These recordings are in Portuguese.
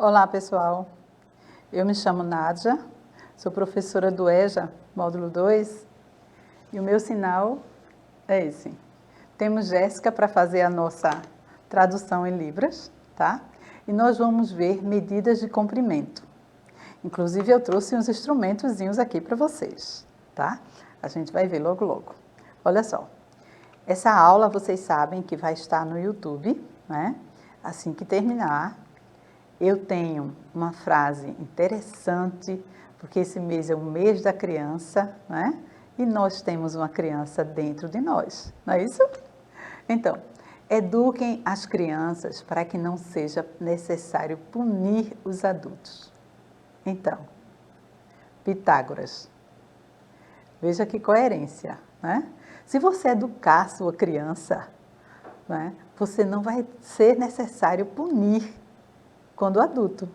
Olá, pessoal. Eu me chamo Nádia, sou professora do EJA, módulo 2, e o meu sinal é esse. Temos Jéssica para fazer a nossa tradução em Libras, tá? E nós vamos ver medidas de comprimento. Inclusive, eu trouxe uns instrumentozinhos aqui para vocês, tá? A gente vai ver logo, logo. Olha só, essa aula vocês sabem que vai estar no YouTube, né? Assim que terminar, eu tenho uma frase interessante, porque esse mês é o mês da criança, né? E nós temos uma criança dentro de nós, não é isso? Então, eduquem as crianças para que não seja necessário punir os adultos. Então, Pitágoras. Veja que coerência, né? Se você educar a sua criança, né, você não vai ser necessário punir quando adulto,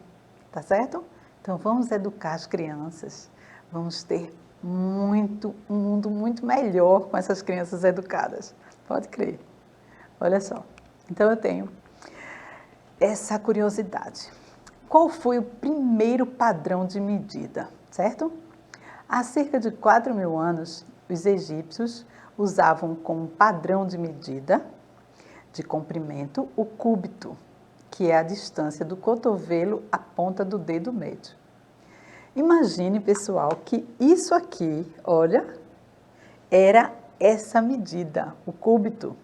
tá certo? Então, vamos educar as crianças, vamos ter um mundo muito melhor com essas crianças educadas, pode crer. Olha só, então eu tenho essa curiosidade. Qual foi o primeiro padrão de medida, certo? Há cerca de 4.000 anos, os egípcios usavam como padrão de medida de comprimento o cúbito, que é a distância do cotovelo à ponta do dedo médio. Imagine, pessoal, que isso aqui, olha, era essa medida, o cúbito,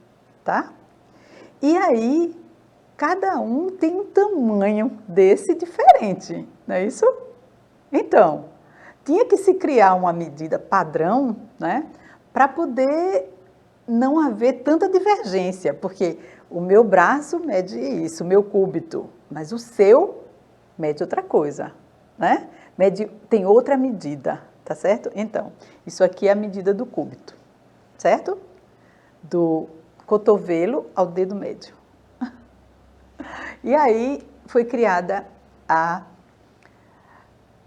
tá? E aí, cada um tem um tamanho desse diferente, não é isso? Então, tinha que se criar uma medida padrão, né, para poder não haver tanta divergência, porque o meu braço mede isso, o meu cúbito, mas o seu mede outra coisa, né? Tem outra medida, tá certo? Então, isso aqui é a medida do cúbito, certo? Do cotovelo ao dedo médio. E aí foi criada a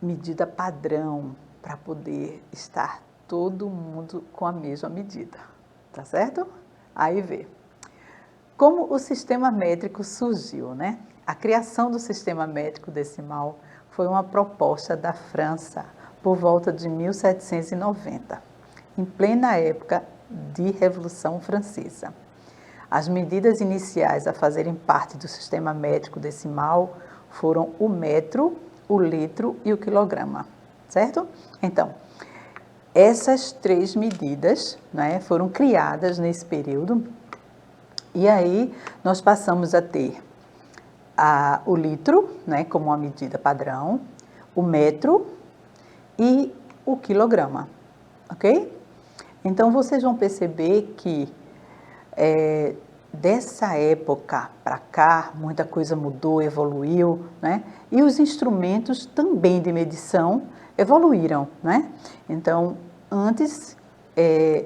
medida padrão para poder estar todo mundo com a mesma medida, tá certo? Aí vê. Como o sistema métrico surgiu, né? A criação do sistema métrico decimal foi uma proposta da França por volta de 1790, em plena época de Revolução Francesa. As medidas iniciais a fazerem parte do sistema métrico decimal foram o metro, o litro e o quilograma, certo? Então, essas três medidas, né, foram criadas nesse período e aí nós passamos a ter o litro, né, como uma medida padrão, o metro e o quilograma, ok? Então, vocês vão perceber que dessa época para cá, muita coisa mudou, evoluiu, né? E os instrumentos também de medição evoluíram, né? Então, antes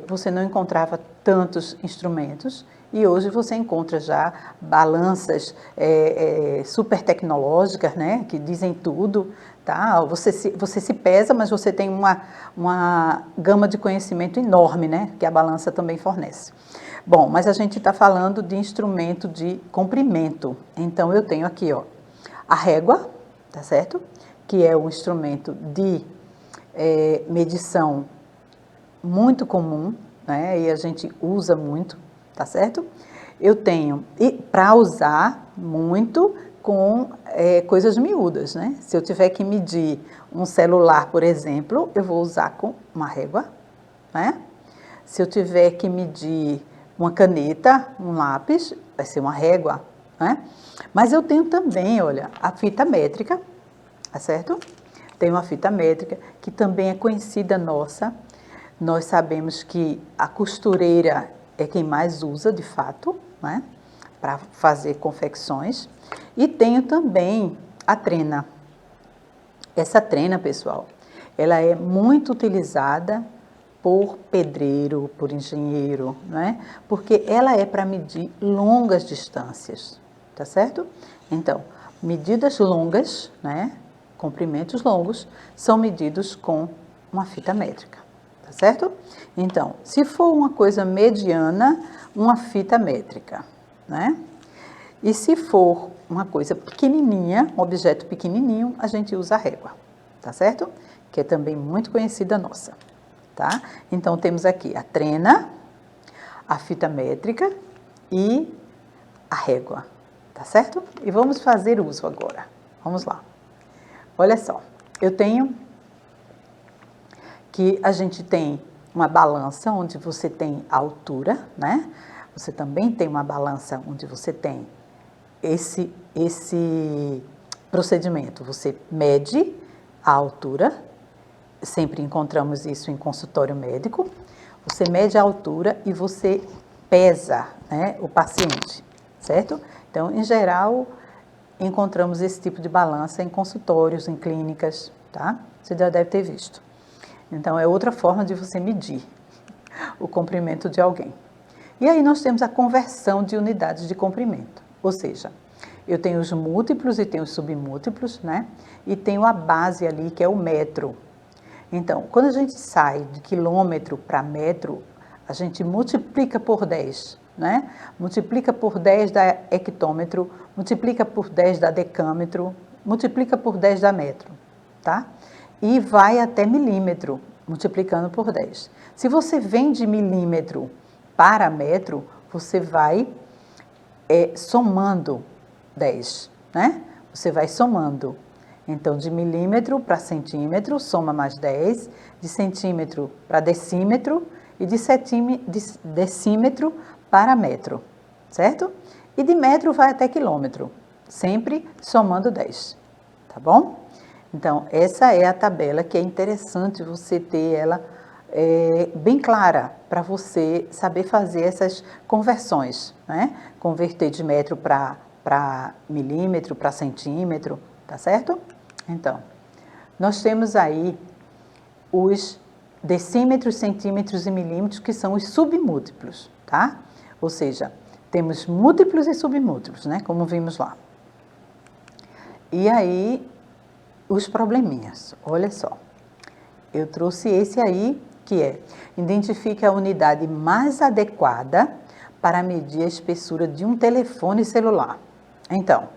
você não encontrava tantos instrumentos e hoje você encontra já balanças super tecnológicas, né? Que dizem tudo, tá? Você se pesa, mas você tem uma gama de conhecimento enorme, né? Que a balança também fornece. Bom, mas a gente está falando de instrumento de comprimento. Então, eu tenho aqui, ó, a régua, tá certo? Que é um instrumento de medição muito comum, né? E a gente usa muito, tá certo? Eu tenho, e para usar muito com coisas miúdas, né? Se eu tiver que medir um celular, por exemplo, eu vou usar com uma régua, né? Se eu tiver que medir uma caneta, um lápis, vai ser uma régua, né? Mas eu tenho também, olha, a fita métrica, tá certo? Tem uma fita métrica que também é conhecida nossa. Nós sabemos que a costureira é quem mais usa, de fato, né? Para fazer confecções. E tenho também a trena. Essa trena, pessoal, ela é muito utilizada por pedreiro, por engenheiro, né? Porque ela é para medir longas distâncias, tá certo? Então, medidas longas, né? Comprimentos longos, são medidos com uma fita métrica, tá certo? Então, se for uma coisa mediana, uma fita métrica, né? E se for uma coisa pequenininha, um objeto pequenininho, a gente usa a régua, tá certo? Que é também muito conhecida nossa, tá? Então, temos aqui a trena, a fita métrica e a régua, tá certo? E vamos fazer uso agora. Vamos lá. Olha só, eu tenho que a gente tem uma balança onde você tem a altura, né? Você também tem uma balança onde você tem esse procedimento. Você mede a altura, sempre encontramos isso em consultório médico. Você mede a altura e você pesa, né, o paciente, certo? Então, em geral, encontramos esse tipo de balança em consultórios, em clínicas, tá? Você já deve ter visto. Então, é outra forma de você medir o comprimento de alguém. E aí nós temos a conversão de unidades de comprimento, ou seja, eu tenho os múltiplos e tenho os submúltiplos, né? E tenho a base ali, que é o metro. Então, quando a gente sai de quilômetro para metro, a gente multiplica por 10, né? Multiplica por 10 dá hectômetro, multiplica por 10 dá decâmetro, multiplica por 10 dá metro, tá? E vai até milímetro, multiplicando por 10. Se você vem de milímetro para metro, você vai somando 10, né? Você vai somando. Então, de milímetro para centímetro, soma mais 10, de centímetro para decímetro e de decímetro para metro, certo? E de metro vai até quilômetro, sempre somando 10, tá bom? Então, essa é a tabela que é interessante você ter ela bem clara para você saber fazer essas conversões, né? Converter de metro para milímetro, para centímetro, tá certo? Então, nós temos aí os decímetros, centímetros e milímetros, que são os submúltiplos, tá? Ou seja, temos múltiplos e submúltiplos, né? Como vimos lá. E aí, os probleminhas, olha só. Eu trouxe esse aí, que é: identifique a unidade mais adequada para medir a espessura de um telefone celular. Então,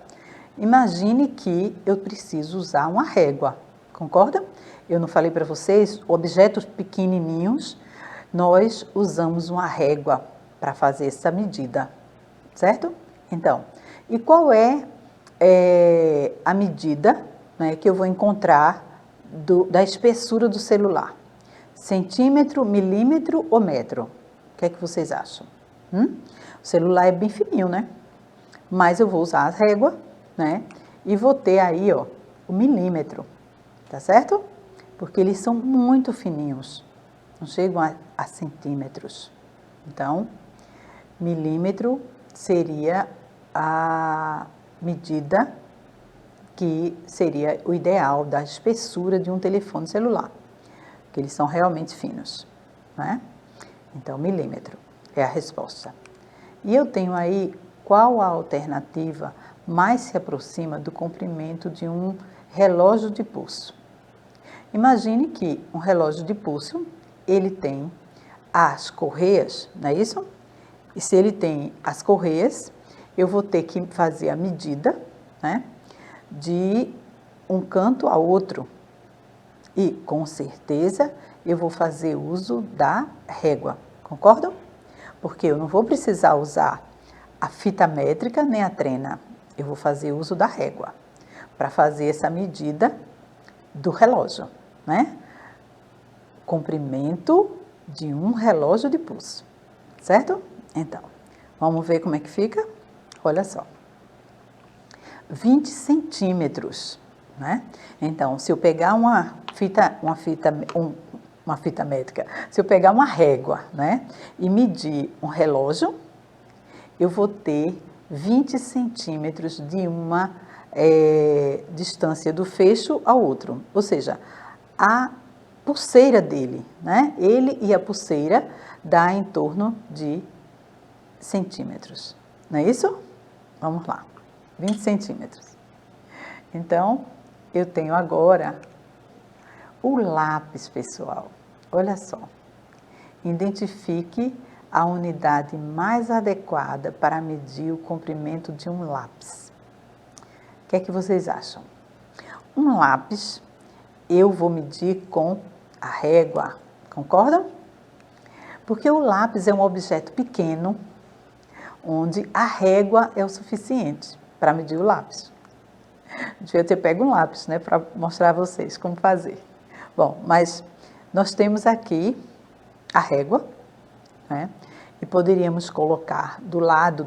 imagine que eu preciso usar uma régua, concorda? Eu não falei para vocês, objetos pequenininhos, nós usamos uma régua para fazer essa medida, certo? Então, e qual é a medida, né, que eu vou encontrar da espessura do celular? Centímetro, milímetro ou metro? O que é que vocês acham? O celular é bem fininho, né? Mas eu vou usar a régua, né? E vou ter aí, ó, o milímetro, tá certo? Porque eles são muito fininhos, não chegam a centímetros. Então, milímetro seria a medida que seria o ideal da espessura de um telefone celular, que eles são realmente finos, né? Então, milímetro é a resposta. E eu tenho aí qual a alternativa mais se aproxima do comprimento de um relógio de pulso. Imagine que um relógio de pulso, ele tem as correias, não é isso? E se ele tem as correias, eu vou ter que fazer a medida, né, de um canto a outro. E, com certeza, eu vou fazer uso da régua, concordam? Porque eu não vou precisar usar a fita métrica nem a trena, eu vou fazer uso da régua para fazer essa medida do relógio, né? Comprimento de um relógio de pulso, certo? Então, vamos ver como é que fica? Olha só, 20 centímetros, né? Então, se eu pegar uma fita métrica, se eu pegar uma régua, né, e medir um relógio, eu vou ter 20 centímetros de uma distância do fecho ao outro, ou seja, a pulseira dele, né? Ele e a pulseira dá em torno de centímetros, não é isso? Vamos lá, 20 centímetros. Então, eu tenho agora o lápis, pessoal. Olha só, identifique a unidade mais adequada para medir o comprimento de um lápis? O que é que vocês acham? Um lápis eu vou medir com a régua, concordam? Porque o lápis é um objeto pequeno, onde a régua é o suficiente para medir o lápis. Devia ter pego um lápis, né, para mostrar a vocês como fazer. Bom, mas nós temos aqui a régua, né, e poderíamos colocar do lado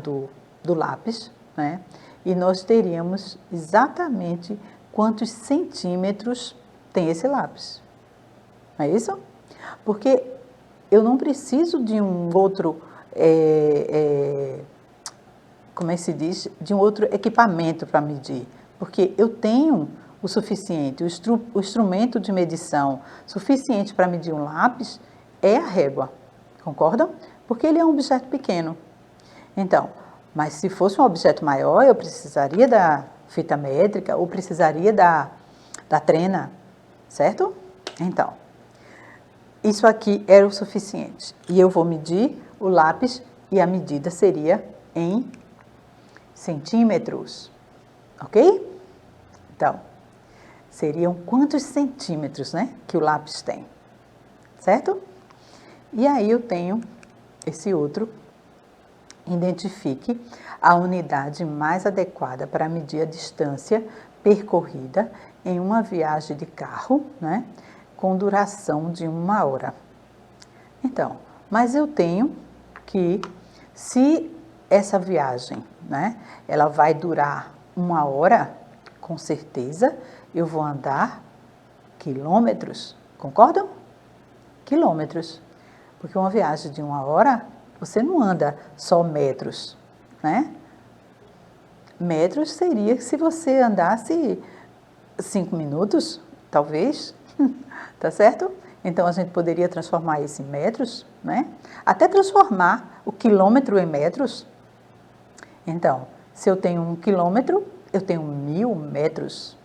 do lápis, né, e nós teríamos exatamente quantos centímetros tem esse lápis. Não é isso? Porque eu não preciso de um outro, como é que se diz? De um outro equipamento para medir, porque eu tenho o suficiente, o instrumento de medição suficiente para medir um lápis é a régua, concordam? Porque ele é um objeto pequeno. Então, mas se fosse um objeto maior, eu precisaria da fita métrica ou precisaria da trena, certo? Então, isso aqui era o suficiente. E eu vou medir o lápis e a medida seria em centímetros, ok? Então, seriam quantos centímetros, né, que o lápis tem, certo? E aí eu tenho esse outro, identifique a unidade mais adequada para medir a distância percorrida em uma viagem de carro, né, com duração de 1 hora. Então, mas eu tenho que, se essa viagem, né, ela vai durar 1 hora, com certeza eu vou andar quilômetros, concordam? Quilômetros, porque uma viagem de 1 hora, você não anda só metros, né? Metros seria se você andasse 5 minutos, talvez, tá certo? Então, a gente poderia transformar isso em metros, né? Até transformar o quilômetro em metros. Então, se eu tenho 1 quilômetro, eu tenho 1000 metros,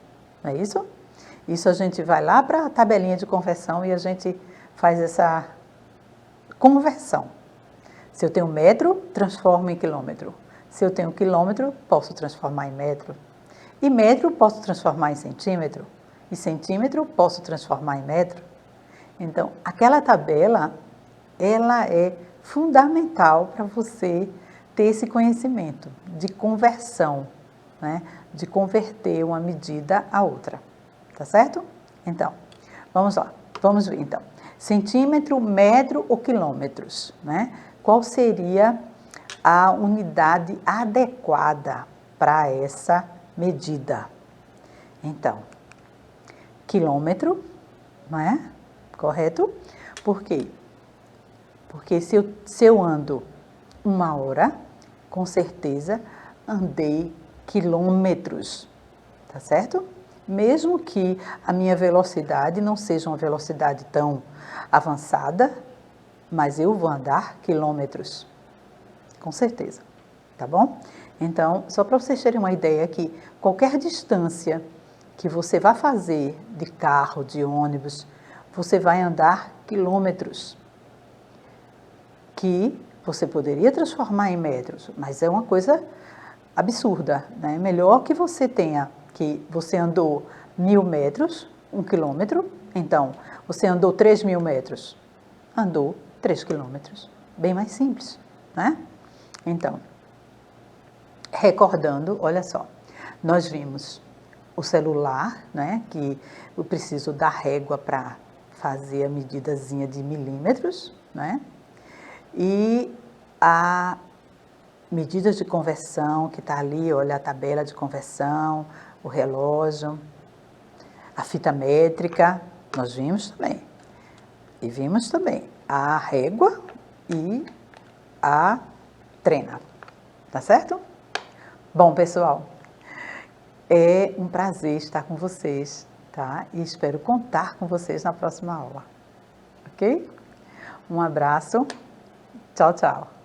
não é isso? Isso a gente vai lá para a tabelinha de conversão e a gente faz essa conversão. Se eu tenho metro, transformo em quilômetro. Se eu tenho quilômetro, posso transformar em metro. E metro, posso transformar em centímetro. E centímetro, posso transformar em metro. Então, aquela tabela, ela é fundamental para você ter esse conhecimento de conversão, né? De converter uma medida a outra, tá certo? Então, vamos lá, vamos ver então. Centímetro, metro ou quilômetros, né? Qual seria a unidade adequada para essa medida? Então, quilômetro, não é? Correto? Por quê? Porque se eu ando 1 hora, com certeza andei quilômetros, tá certo? Mesmo que a minha velocidade não seja uma velocidade tão avançada, mas eu vou andar quilômetros, com certeza, tá bom? Então, só para vocês terem uma ideia que qualquer distância que você vá fazer de carro, de ônibus, você vai andar quilômetros, que você poderia transformar em metros, mas é uma coisa absurda, né? Melhor que você tenha, que você andou 1000 metros, 1 quilômetro, então você andou 3000 metros, andou 3 quilômetros, bem mais simples, né? Então, recordando, olha só, nós vimos o celular, né, que eu preciso da régua para fazer a medidazinha de milímetros, né? E a medidas de conversão, que está ali, olha a tabela de conversão, o relógio, a fita métrica, nós vimos também. E vimos também a régua e a trena, tá certo? Bom, pessoal, é um prazer estar com vocês, tá? E espero contar com vocês na próxima aula, ok? Um abraço, tchau, tchau.